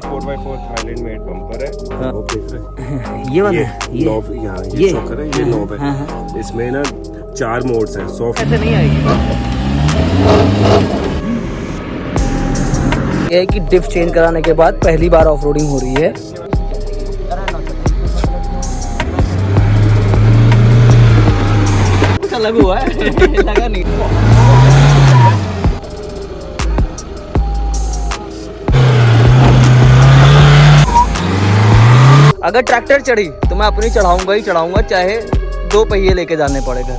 4x4 Thailand made bumper है। हाँ। वो देख रहे ये वाला ये नॉब, यहाँ ये चौकर है, ये नॉब है। इसमें ना 4 मोड्स हैं। सॉफ्ट ऐसे नहीं आएगी। ये है कि डिफ चेंज कराने के बाद पहली बार ऑफ रोडिंग हो रही है। लगा हुआ है लगा नहीं। अगर ट्रैक्टर चढ़ी तो मैं अपनी चढ़ाऊंगा, चाहे 2 पहिए लेके जाने पड़ेगा।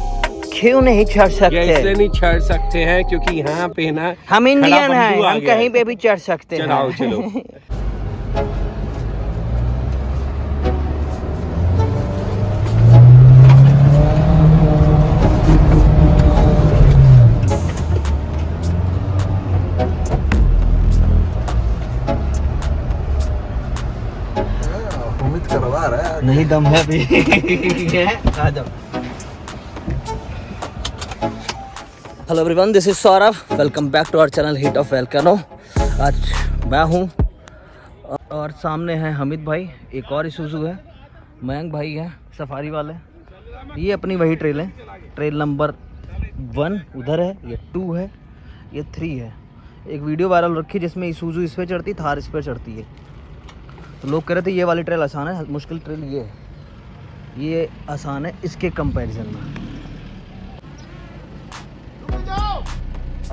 क्यों नहीं चढ़ सकते? इसलिए नहीं चढ़ सकते हैं क्योंकि यहाँ पे ना हम इंडियन हैं, हम कहीं पे भी चढ़ सकते हैं। चलाओ चलो। नहीं दम है अभी। आ जाओ। Hello everyone, this is Saurabh. Welcome back to our channel hit of volcano. आज मैं हूँ और सामने है हमिद भाई, एक और इसूजू है, मयंक भाई है सफारी वाले। ये अपनी वही ट्रेल है। ट्रेल नंबर 1 उधर है, ये 2 है, ये 3 है। एक वीडियो वायरल रखी जिसमें इसूजू इस पे चढ़ती, थार इस पे चढ़ती है। तो लोग कह रहे थे ये वाली ट्रेल आसान है, मुश्किल ट्रेल ये है। ये आसान है इसके कंपैरिजन में।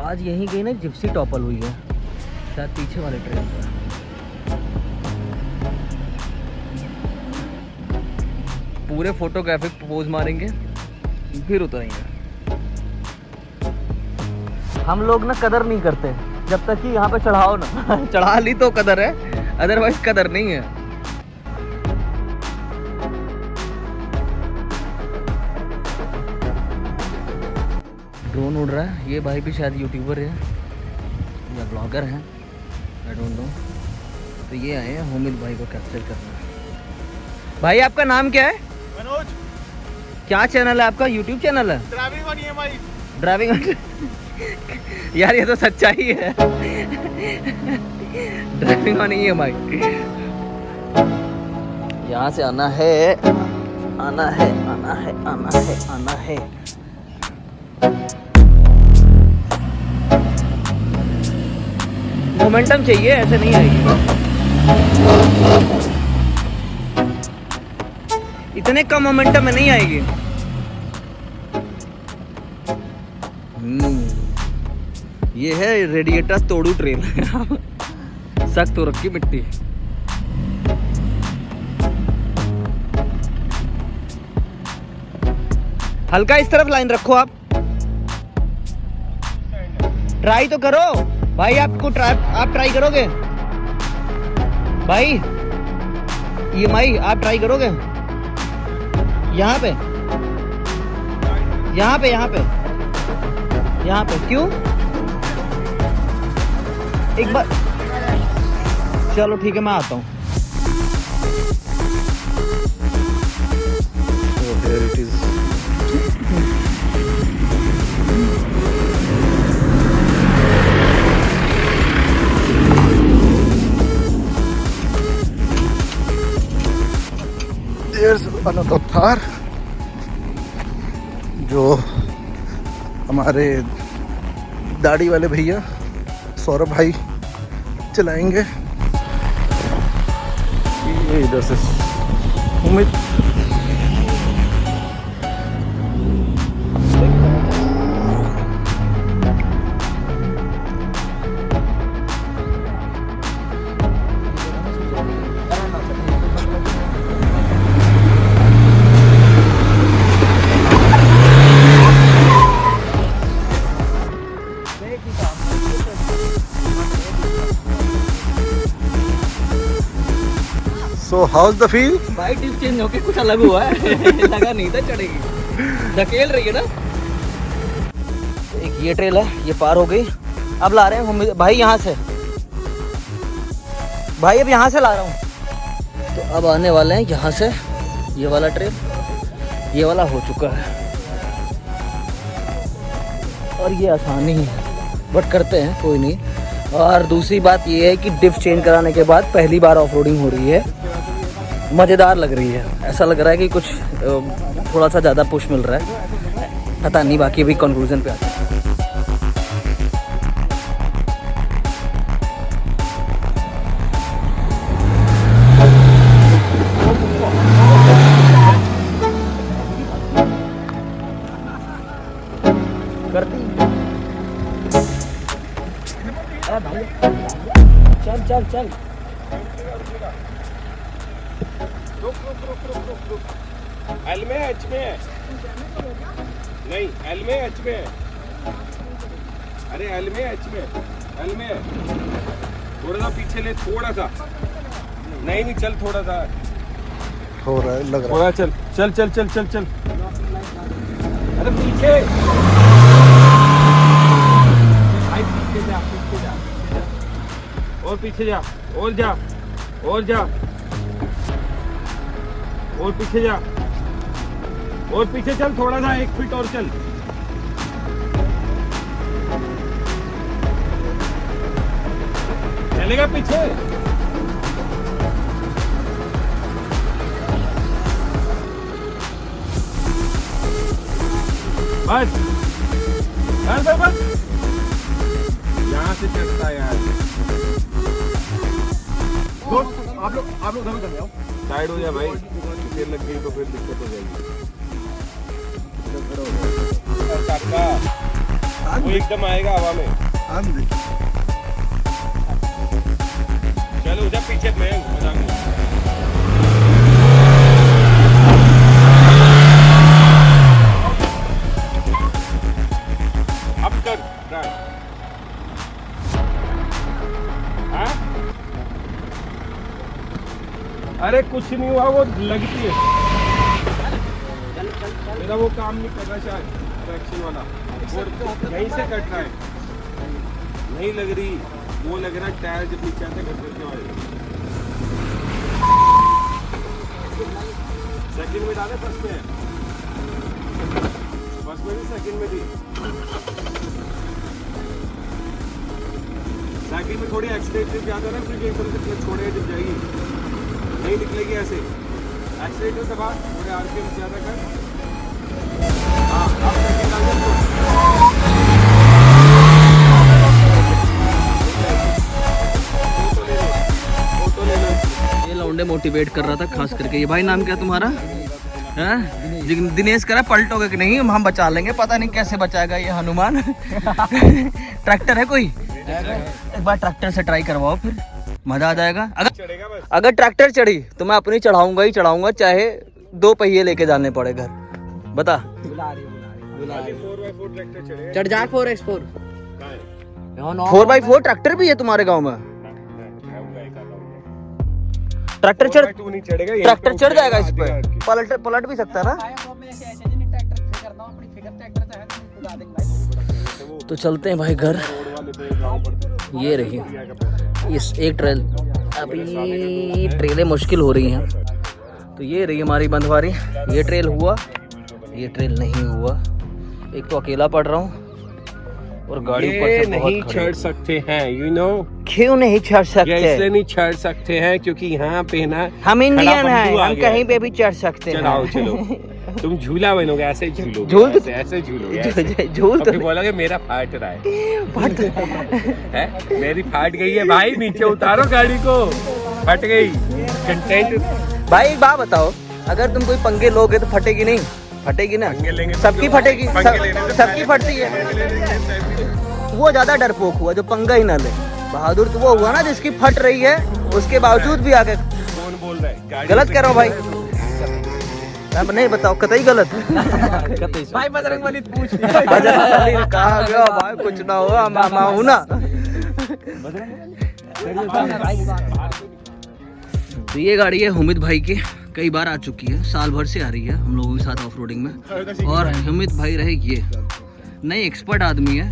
आज यहीं कहीं ना जिप्सी टॉपल हुई है, शायद पीछे वाले ट्रेन पर। पूरे फोटोग्राफिक पोज मारेंगे फिर उतरेंगे। हम लोग ना कदर नहीं करते जब तक कि यहाँ पे चढ़ाओ ना। चढ़ा ली तो कदर है, अदरवाइज कदर नहीं है। ड्रोन उड़ रहा है। ये भाई भी शायद यूट्यूबर है या ब्लॉगर है, आई डोंट नो। तो ये आए हैं हमिद भाई को कैप्चर करना। भाई आपका नाम क्या है? मनोज। क्या चैनल है आपका? यूट्यूब चैनल है? Driving on EMI. ड्राइविंग यार ये तो सच्चाई है। Driving on EMI. यहाँ से आना है, आना है, आना है, आना है, आना है। मोमेंटम चाहिए, ऐसे नहीं आएगी। इतने कम मोमेंटम में नहीं आएगी। ये है रेडिएटर तोड़ू ट्रेन। सख्त हो रखी मिट्टी। हल्का इस तरफ लाइन रखो आप। ट्राई तो करो भाई, आप ट्राई करोगे भाई? ये माई आप ट्राई करोगे? यहाँ पे यहाँ पे यहाँ पे यहाँ पे क्यों? एक बार चलो ठीक है, मैं आता हूँ। अनदर थार जो हमारे दाढ़ी वाले भैया सौरभ भाई चलाएंगे। ये इधर से उम्मीद So how's the feel? भाई डिप चेंज होके कुछ अलग हुआ है। लगा नहीं था चढ़ेगी, धकेल रही है ना। एक ये ट्रेल है, ये पार हो गई। अब ला रहे हैं भाई यहाँ से। भाई अब यहाँ से ला रहा हूँ। तो अब आने वाले हैं यहाँ से। ये वाला ट्रेल, ये वाला हो चुका है और ये आसानी है, बट करते हैं कोई नहीं। और दूसरी बात ये है कि डिफ चेंज कराने के बाद पहली बार ऑफ रोडिंग हो रही है, मज़ेदार लग रही है। ऐसा लग रहा है कि कुछ थोड़ा सा ज़्यादा पुश मिल रहा है, पता नहीं, बाकी अभी कंक्लूजन पे आते हैं। चल चल चल, एल में एच में है, नहीं एल में एच में है, अरे एल में एच में, एल में है, थोड़ा सा पीछे ले, थोड़ा सा, नहीं नहीं चल, थोड़ा सा हो रहा है, लग रहा थोड़ा, चल चल चल चल चल चल, अरे पीछे भाई, पीछे जा, पीछे जा, और पीछे जा, और जा, और जा, और पीछे जा, और पीछे चल, थोड़ा सा 1 फीट और चल, चलेगा पीछे, बस बस बस बस, यहाँ से चढ़ता है यार, आप लोग उधर चले जाओ, साइड हो जा भाई, फिर लग गई तो फिर दिक्कत हो जाएगी। वो एकदम आएगा हवा में, चलो जा पीछे में, मजाक नहीं। अब कर ट्राई, हाँ? अरे कुछ नहीं हुआ, वो लगती है, मेरा वो काम नहीं कर रहा शायद, ट्रैक्शन वाला, और यहीं से कट रहा है, नहीं लग रही, वो लग रहा है टायर जब नीचे आते घट करके वाले। सेकंड में डाले, फर्स्ट में, फर्स्ट में भी सेकंड में थी, सेकंड में थोड़ी एक्सीलेटर ज्यादा ना, फिर एकदम से क्लच छोड़े जब जाएगी, नहीं निकलेगी ऐसे, एक्सीलेटर दबा, थोड़े आरपीएम ज्यादा कर, हाँ अब सेकंड डाल दे, फोटो ले लो। ये लौंडे मोटिवेट कर रहा था खास करके। ये भाई नाम क्या तुम्हारा? हैं? दिनेश कह रहा पलटोगे कि नहीं, हम बचा लेंगे, पता नहीं कैसे बचाएगा ये हनुमान। ट्रैक्टर है कोई? एक बार ट्रैक्टर से ट्राई करवाओ, फिर मजा आ जाएगा। अगर ट्रैक्टर चढ़ी तो मैं अपनी चढ़ाऊंगा ही चढ़ाऊंगा, चाहे 2 पहिए लेके जाने पड़े घर। बता, 4x4 ट्रैक्टर चढ़े, चढ़ जा 4x4, 4x4 ट्रैक्टर भी है तुम्हारे गांव में? ट्रैक्टर चढ़, ट्रैक्टर चढ़ जाएगा इस पे, पलट भी सकता है ना। तो चलते हैं भाई घर। ये रही इस एक ट्रेल, अभी ट्रेलें मुश्किल हो रही हैं, तो ये रही हमारी बंधवारी। ये ट्रेल हुआ, ये ट्रेल नहीं हुआ। एक तो अकेला पड़ रहा हूँ और गाड़ी ऊपर से नहीं चढ़ सकते हैं, यू नो क्यों नहीं चढ़ सकते? इसलिए नहीं चढ़ सकते हैं क्योंकि यहाँ पे ना हम इंडियन हैं, हम कहीं पे भी चढ़ सकते हैं। चलाओ चलो, तुम झूला बनोगे, ऐसे झूलोगे, झूल ऐसे झूलोगे, झूल तो बोलोगे मेरा फाट रहा है, मेरी फाट गई है भाई, नीचे उतारो गाड़ी को, फट गई। कंटेंट भाई बात बताओ, अगर तुम कोई पंगे लोगे तो फटेगी नहीं? फटेगी ना, सबकी फटेगी, सबकी फटती है। वो ज्यादा डरपोक हुआ जो पंगा ही ना ले। बहादुर तो वो हुआ ना जिसकी फट रही है उसके बावजूद भी आके। कौन बोल रहा है? गलत कह रहा हूँ भाई, अब नहीं बताओ, कतई गलत। भाई बजरंगबली पूछ बजरंगबली कहा गया भाई, कुछ ना हुआ, मामा हूँ ना। तो ये गाड़ी है हुमित भाई की, कई बार आ चुकी है, साल भर से आ रही है हम लोगों के साथ ऑफ रोडिंग में। और हुमित भाई रहे ये नए एक्सपर्ट आदमी है,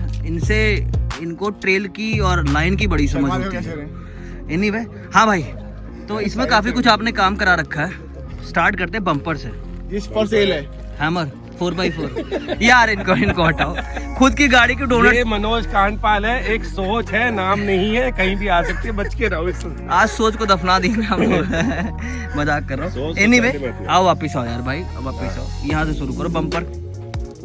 इनको ट्रेल की और लाइन की बड़ी समझ होती है। एनीवे, हाँ भाई, तो इसमें काफी कुछ आपने काम करा रखा है। स्टार्ट करते हैं बम्पर से। इस पर सेल है हैमर 4x4 यार इनको हटाओ। खुद की गाड़ी की डोनट। ये मनोज कांडपाल है, एक सोच है, नाम नहीं है, कहीं भी आ सकती है, बच के रहो इससे। आज सोच को दफना देंगे हम लोग। मजाक कर रहा हूँ। एनीवे आओ वापिस आओ यार भाई, अब वापिस आओ, यहाँ से शुरू करो। बम्पर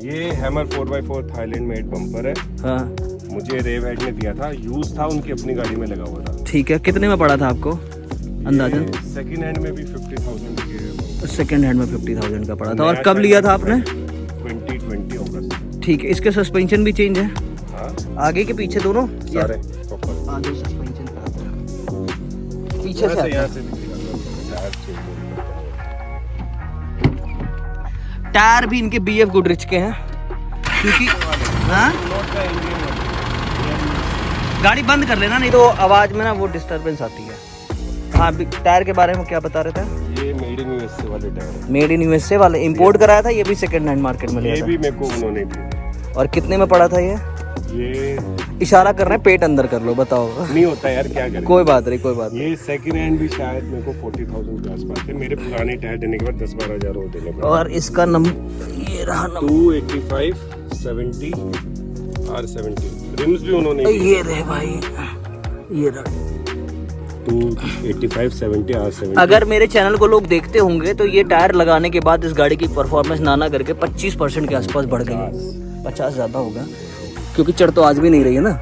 ये hammer 4x4 Thailand made bumper है। हाँ मुझे रेवहेड ने दिया था, यूज था, उनकी अपनी गाड़ी में लगा हुआ था। ठीक है, कितने में पड़ा था आपको अंदाजन? सेकंड हैंड में भी 50,000 के, सेकंड हैंड में 50,000 का पड़ा था। और कब लिया था आपने? 2020 अगस्त। ठीक है, इसके सस्पेंशन भी चेंज है? हाँ आगे के पीछे दोनों सारे प्रॉपर। आगे सस्पेंशन कराते हैं, पीछे से यहाँ से दिखेगा टायर चेंज। टायर भी इनके BF गुडरिच के हैं, क्योंकि हाँ गाड़ी बंद कर लेना, नहीं तो आवाज में ना वो डिस्टरबेंस आती है। हाँ टायर के बारे में क्या बता रहे थे? ये मेड इन यूएसए वाले टायर है। मेड इन यूएसए वाले, इंपोर्ट कराया था, ये भी सेकंड हैंड मार्केट में लिया ये था। भी मेरे को उन्होंने दिया। और कितने में पड़ा था ये? इशारा कर रहे हैं, पेट अंदर कर लो, बताओ। नहीं होता यार, क्या करें। कोई बात नहीं, कोई बात नहीं। ये सेकंड हैंड भी शायद मेरे को 40,000 के आसपास है। मेरे पुराने टायर देने के बाद 10-12 हजार और देने पड़े। और इसका नंबर ये रहा नंबर 285 70 R70 रिम्स भी उन्होंने ये रहे भाई, ये रहा। 285 70 R70। अगर मेरे चैनल को लोग देखते होंगे तो ये टायर लगाने के बाद इस गाड़ी की परफॉर्मेंस नाना करके 25% के आसपास बढ़ गई है। 50 ज्यादा होगा, क्योंकि चढ़ तो आज भी नहीं रही है ना।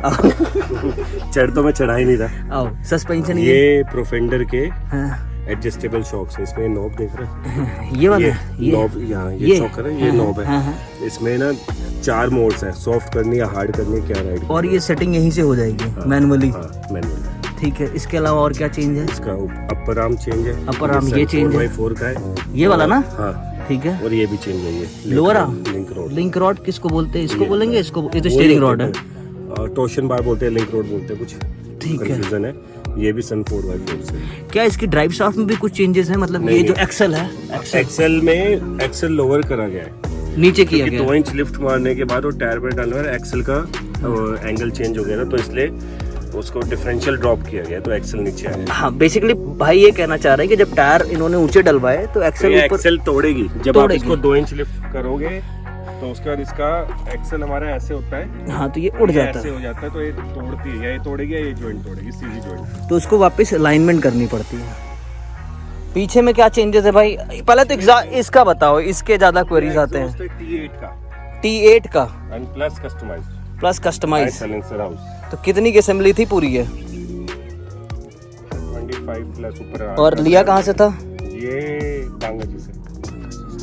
चढ़ तो मैं चढ़ा ही नहीं रहा। आओ सस्पेंशन ये प्रोफेंडर के हाँ। एडजस्टेबल शॉक्स है। इसमें नॉब देख रहे हैं? ये वाला ये नॉब, यहाँ ये शॉकर है, ये नॉब है। इसमें ना 4 मोड्स है, सॉफ्ट करनी या हार्ड करनी, क्या राइड। और ये सेटिंग यहीं से हो जाएगी मैनुअली? मैनुअल। ठीक है, इसके अलावा और क्या चेंज है? इसका अपर आर्म चेंज है। अपर आर्म ये चेंज है, 4x4 का है ये वाला ना? हाँ ठीक है। और ये भी चेंज है। ये लोअर आर्म लिंक रॉड किसको बोलते हैं? इसको बोलेंगे, इसको ये तो स्टीयरिंग रॉड है। टोशन बार बोलते हैं, लिंक रोड बोलते हैं, कुछ ठीक है। कंफ्यूजन है। ये भी सन 4x4 से। क्या इसकी ड्राइव शाफ्ट में भी कुछ चेंजेस हैं? मतलब ये जो एक्सेल है, एक्सेल में एक्सेल लोअर करा गया है, नीचे किया गया 2 इंच लिफ्ट मारने के बाद वो टायर पर डालने पर एक्सेल का एंगल चेंज हो गया ना, तो इसलिए उसको डिफरेंशियल ड्रॉप किया गया, तो एक्सेल नीचे आया। हाँ बेसिकली भाई ये कहना चाह रहे हैं कि जब टायर इन्होंने ऊंचे डलवाए तो एक्सेल ऊपर एक्सेल तोड़ेगी। जब आप इसको 2 इंच लिफ्ट करोगे तो उसके बाद इसका एक्सेल हमारा ऐसे होता है। हाँ तो ये उड़ जाता ऐसे है, हो जाता है, तो ये तोड़ती है, या ये तोड़ेगी या ये जॉइंट तोड़ेगी, सीधी जॉइंट। तो उसको वापस अलाइनमेंट करनी पड़ती है। पीछे में क्या चेंजेस है भाई? पहले तो इसका बताओ, इसके ज्यादा क्वेरीज आते हैं। T8 का end plus customized, plus customize silencer house. तो कितनी की असेंबली थी पूरी है? 25 प्लस ऊपर। और लिया कहाँ से था? ये बांगा जी से,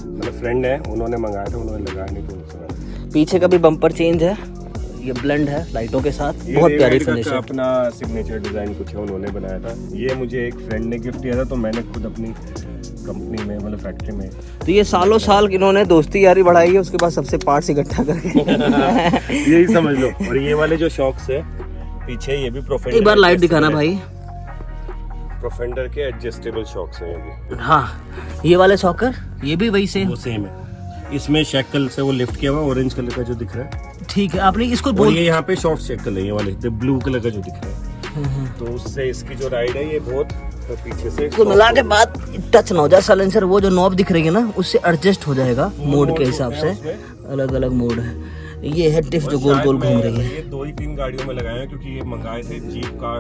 मतलब फ्रेंड है, उन्होंने मंगाया था, उन्होंने लगाया नहीं तो उनसे। पीछे का भी बम्पर चेंज है, ये ब्लेंड है लाइटों के साथ, बहुत प्यारी फिनिश है। अपना सिग्नेचर डिजाइन कुछ है, उन्होंने बनाया था। ये मुझे एक फ्रेंड ने गिफ्ट दिया था, तो मैंने खुद अपनी कंपनी में, मतलब फैक्ट्री में। तो ये सालों साल इन्होंने दोस्ती यारी बढ़ाई है, उसके बाद सबसे पार्ट्स इकट्ठा करके यही समझ लो। और ये वाले जो शॉक्स है पीछे, ये भी प्रोफेंडर। एक बार लाइट दिखाना भाई। प्रोफेंडर के एडजस्टेबल शॉक्स हैं ये भी। हाँ ये वाले सॉकर, ये भी वही सेम। वो सेम है। इसमें शेकल से वो लिफ्ट किया हुआ ऑरेंज कलर का जो दिख रहा है। ठीक है, आपने इसको बोल, ये यहाँ पे शॉर्ट शेकल है, ये वाले ब्लू कलर का जो दिख रहा है। तो उससे इसकी जो राइड है ये बहुत पीछे से को मिला के बाद टच ना हो जाए साइलेंसर, वो जो नॉब दिख रही है ना उससे एडजस्ट हो जाएगा मोड के हिसाब से। अलग अलग मोड है। ये है डिफ जो गोल गोल घूम रही है। ये 2-3 गाड़ियों में लगाया है, क्योंकि ये मंगाए थे जीप का,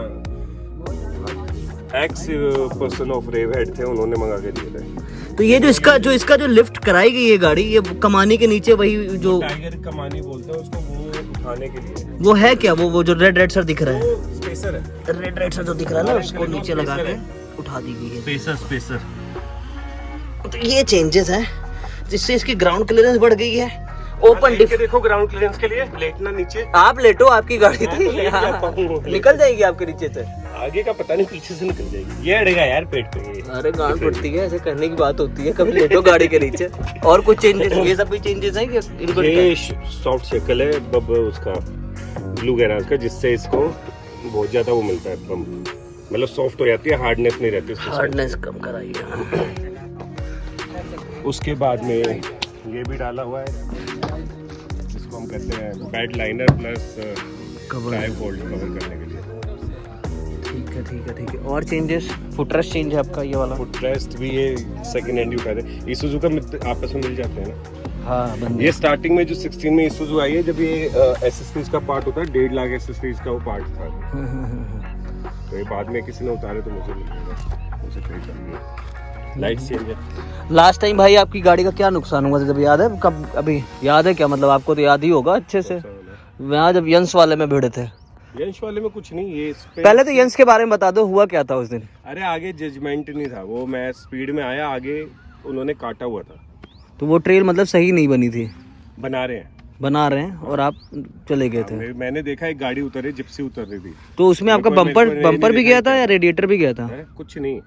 एक्स पर्सन ऑफ रेवहेड थे, उन्होंने मंगा के दिए थे। तो ये जो इसका जो लिफ्ट कराई गई है गाड़ी, ये कमानी के नीचे वही जो टाइगर कमानी बोलते हैं उसको, वो उठाने के लिए। वो है क्या? वो जो रेड सर दिख रहा है, स्पेसर है। रेड सर जो दिख रहा है ना, उसको नीचे लगा के उठा दी गई है। स्पेसर। तो ये चेंजेस है जिससे इसकी ग्राउंड क्लियरेंस बढ़ गई है। ओपन डिफ देखो ग्राउंड क्लियरेंस के लिए लेटना नीचे। आप लेटो, आपकी गाड़ी थी, तो निकल जाएगी आपके नीचे से। आगे का पता नहीं, पीछे से निकल जाएगी। ये अड़ेगा यार पेट पे। अरे गांड पड़ती है, ऐसे करने की बात होती है। कभी लेटो गाड़ी के नीचे। और कुछ चेंजेस, ये सब भी चेंजेस हैं कि इनको? ये सॉफ्ट शेकल है बब उसका, ब्लू गैराज का, जिससे इसको बहुत ज्यादा वो मिलता है, मतलब सॉफ्ट हो जाती है, हार्डनेस नहीं रहती। हार्डनेस कम कराई है। उसके बाद में ये भी डाला हुआ है, जिसको हम कहते हैं bed liner plus tyre fold cover करने के लिए। ठीक है। और चेंजेस? फुटरेस्ट चेंज है आपका, ये वाला फुटरेस्ट भी ये सेकंड हैंड ही उठाते हैं। इसूज़ू का आपस में मिल जाते हैं ना। हाँ बंदे। ये स्टार्टिंग में जो 16 में Isuzu आई है, जब ये एसेसरीज का पार्ट होता है, 1.5 लाख एसेसरीज का वो पार्ट था। तो ये बाद में किसी ने उतारे तो मुझे मिल गया, मुझे खरीद लिया। लाइट चेंज है। लास्ट टाइम भाई आपकी गाड़ी का क्या नुकसान हुआ था, जब याद है? कब अभी याद है क्या? मतलब आपको तो याद ही होगा अच्छे से। वहाँ जब यंस वाले में भिड़े थे। यंश वाले में कुछ नहीं, ये इस पे पहले तो यंस के बारे में बता दो, हुआ क्या था उस दिन? अरे आगे जजमेंट नहीं था, वो मैं स्पीड में आया, आगे उन्होंने काटा हुआ था। तो वो ट्रेल मतलब सही नहीं बनी थी? बना रहे हैं और आप चले गए थे। मैंने देखा एक गाड़ी उतरी, जिप्सी उतर रही थी। तो उसमें आपका बम्पर भी गया था या रेडिएटर भी गया था? कुछ नहीं।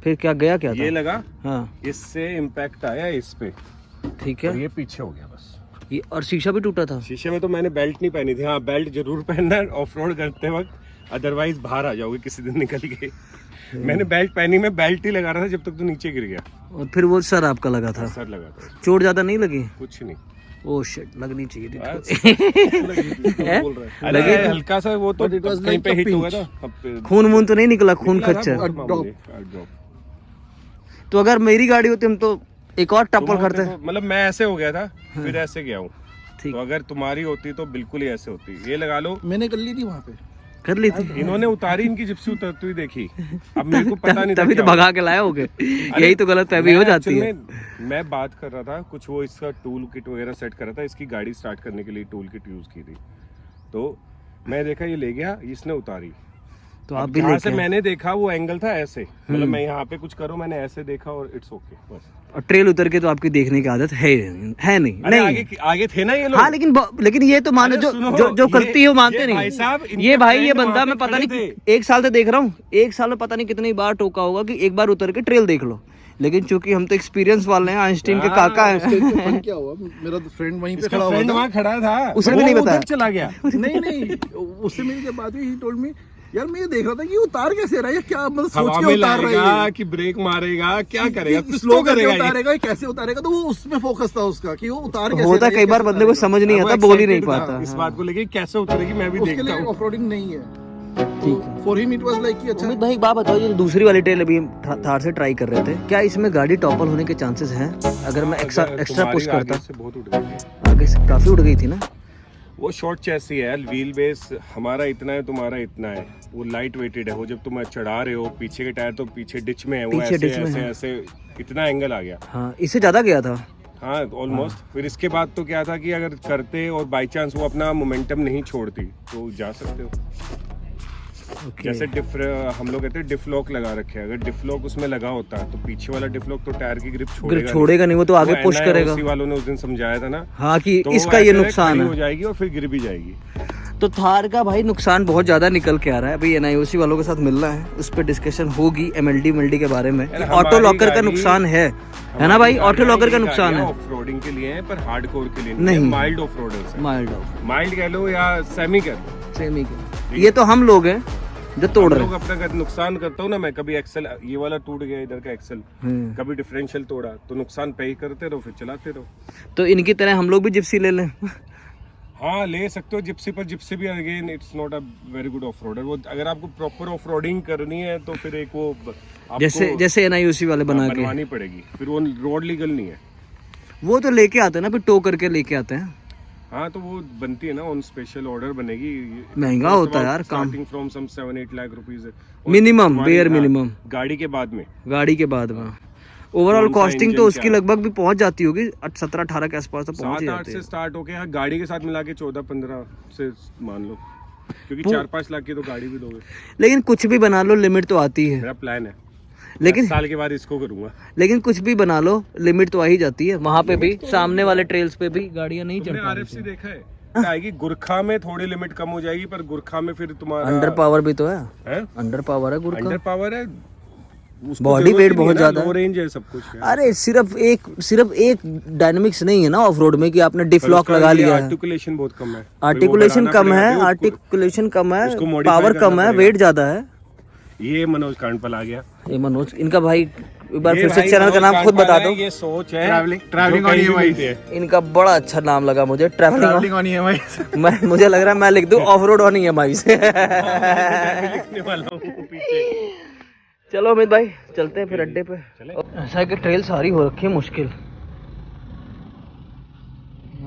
फिर क्या गया क्या था? ये लगा, हाँ, इससे इम्पैक्ट आया इस पे, ठीक है। और ये पीछे हो गया बस। ये और शीशा भी टूटा था? शीशे में तो मैंने बेल्ट नहीं पहनी थी। हाँ, बेल्ट जरूर पहनना है ऑफ रोड करते वक्त, अदरवाइज बाहर आ जाओगे किसी दिन निकल के। मैंने बेल्ट पहनी, मैं बेल्ट ही लगा रहा था जब तक तो नीचे गिर गया। और फिर वो सर आपका लगा था? सर लगा था। चोट ज्यादा नहीं लगी? कुछ नहीं। ओह शिट, लगनी चाहिए थी। बोल रहा है। अरे हल्का सा वो तो कहीं पे हिट हुआ था। खून वून तो नहीं निकला? खून खच्चर? तो अगर मेरी गाड़ी होती हम तो एक और टप्पल करते। मतलब मैं ऐसे हो गया था, फिर ऐसे गया हूँ। तो अगर तुम्हारी होती तो बिल्कुल ही ऐसे होती। ये लगा लो, मैंने कर ली थी वहाँ पे। कर ली थी? इन्होंने उतारी, इनकी जिप्सी उतरती हुई देखी। अब मेरे को पता नहीं था तभी तो भगा के लाए होगे। यही तो गलत फहमी हो जाती है। मैं बात कर रहा था कुछ, वो इसका टूल किट वगैरह सेट कर रहा था, इसकी गाड़ी स्टार्ट करने के लिए टूल किट यूज की थी। तो मैं देखा ये ले गया, इसने उतारी। तो आप भी जहाँ से मैंने देखा वो एंगल था ऐसे, मतलब मैं यहाँ पे कुछ करूँ, मैंने ऐसे देखा और इट्स ओके बस। और ट्रेल उतर के तो आपकी देखने की आदत है नहीं? नहीं आगे थे ना ये लोग। हाँ, लेकिन ये तो मानो जो करती है वो मानते नहीं। भाई साहब, ये बंदा मैं पता नहीं 1 साल से देख रहा हूँ, 1 साल में पता नहीं कितनी बार टोका होगा कि एक बार उतर के ट्रेल देख लो। लेकिन चूंकि हम तो एक्सपीरियंस वाले हैं, आइंस्टीन के काका हैं। क्या हुआ, मेरा फ्रेंड वहीं पे खड़ा हुआ था। वहाँ खड़ा था, उसने भी नहीं बताया, चला गया। नहीं, उससे मेरी जब बात हुई, ही टोल्ड मी, यार मैं ये देख रहा था कि उतार कैसे रहा है, क्या मतलब सोच के उतार रहा है कि ब्रेक मारेगा, क्या करेगा, कुछ स्लो तो करेगा, उतारेगा, कैसे उतारेगा। तो वो उसमें फोकस था उसका कि वो उतार कैसे होता। कई बार बंदे को समझ नहीं आता, बोल ही नहीं पाता इस बात को लेके, कैसे उतरेगी मैं भी देखता हूँ। ऑफ रोडिंग नहीं है। ठीक है। For him it was like कि अच्छा। अमित भाई एक बात बताओ, ये दूसरी वाली ट्रेल अभी हम थार से ट्राई कर रहे थे, क्या इसमें गाड़ी टॉपल होने के चांसेस हैं अगर मैं एक्स्ट्रा पुश करता? बहुत उठ गई, आगे से काफी उठ गई थी ना। वो शॉर्ट चेसी है, व्हील बेस हमारा इतना है, तुम्हारा इतना है। वो लाइट वेटेड है, वो जब तुम चढ़ा रहे हो, पीछे के टायर तो पीछे डिच में है, वो ऐसे इतना एंगल आ गया। हाँ, इससे ज्यादा गया था। हाँ ऑलमोस्ट। फिर इसके बाद तो क्या था कि अगर करते और बाई चांस वो अपना मोमेंटम नहीं छोड़ती तो जा सकते हो। जैसे हम लोग कहते हैं डिफलॉक लगा रखे हैं, अगर डिफलॉक उसमें लगा होता है तो पीछे वाला डिफलॉक तो टायर की ग्रिप छोड़ेगा नहीं, वो तो आगे पुश करेगा। उसी वालों ने उस दिन समझाया था ना, हाँ, कि तो इसका ये नुकसान हो जाएगी और फिर गिर भी जाएगी। तो थार का भाई नुकसान बहुत ज्यादा निकल के आ रहा है। अभी NIOC वालों के साथ मिलना है, उस पर डिस्कशन होगी MLD के बारे में। ऑटो लॉकर का नुकसान है ना भाई? ऑटो लॉकर का नुकसान है, ऑफ रोडिंग के लिए है, पर हार्डकोर के लिए नहीं। माइल्ड ऑफ रोडर्स, माइल्ड कह लो या सेमी कह लो, सेमी ये तो हम लोग हैं जो तोड़ रहे हैं। अपना नुकसान करता हूँ ना मैं, कभी एक्सेल ये वाला टूट गया इधर का एक्सेल, कभी डिफरेंशियल तोड़ा, तो नुकसान पे ही करते रहो, फिर चलाते रहो। तो इनकी तरह हम लोग भी जिप्सी ले लें? हाँ ले सकते हो जिप्सी, पर जिप्सी भी again it's not a very good off roader. वो अगर आपको प्रॉपर ऑफ रोडिंग करनी है तो फिर एक वो जैसे NIOC वाले बनवानी पड़ेगी, फिर वो रोड लीगल नहीं है। वो तो लेके आते हैं ना, फिर टो करके लेके आते हैं। हाँ तो वो बनती है ना, ऑन स्पेशल ऑर्डर बनेगी। महंगा होता है यार काम, starting from some 7-8 lakh rupees minimum, bare minimum. गाड़ी के बाद में ओवरऑल कॉस्टिंग तो उसकी लगभग भी पहुंच जाती होगी 17-18 के आसपास तो पहुंच जाती है। 7-8 से स्टार्ट होके यहाँ गाड़ी के साथ मिला के 14-15 से मान लो, क्योंकि 4-5 लाख की तो गाड़ी भी दोगे। लेकिन कुछ भी बना लो, लिमिट तो आती है। मेरा प्लान है, लेकिन 10 साल के बाद इसको करूंगा। लेकिन कुछ भी बना लो, लिमिट तो आ ही जाती है। वहाँ पे भी सामने वाले ट्रेल्स पे भी गाड़ियाँ नहीं चल पाती। RFC देखा है आएगी, गुरखा में थोड़ी लिमिट कम हो जाएगी, पर गुरखा में फिर तुम्हारा अंडर पावर भी तो है, अंडर पावर है गुरखा, अंडर पावर है, बॉडी वेट बहुत ज्यादा है, रेंज है, सब कुछ है। अरे सिर्फ एक डायनामिक्स नहीं है ना ऑफ रोड में कि आपने डिफलॉक लगा लिया है। आर्टिकुलेशन बहुत कम है, आर्टिकुलेशन कम है, पावर कम है, वेट ज्यादा है। ये मनोज कांडपाल आ गया। ये मनोज, इनका भाई एक बार फिर से चैनल का नाम खुद बता दो। ये सोच है, ट्रैवलिंग ऑन EMI। इनका बड़ा अच्छा नाम लगा मुझे, ट्रैवलिंग ऑन EMI। मुझे लग रहा है मैं लिख दूं ऑफ रोड ऑन EMI से। लिखने वाला हूं पीछे। चलो अमित भाई चलते हैं फिर अड्डे पे। ऐसा है कि ट्रेल सारी हो रखी है मुश्किल।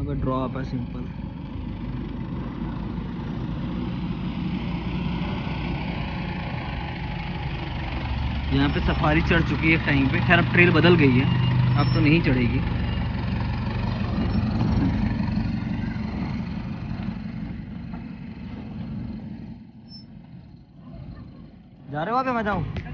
यहाँ पे ड्रॉप है सिंपल। यहाँ पे सफारी चढ़ चुकी है टाइम पे, खैर अब ट्रेल बदल गई है, अब तो नहीं चढ़ेगी। जा रहे हो आप या मैं जाऊँ?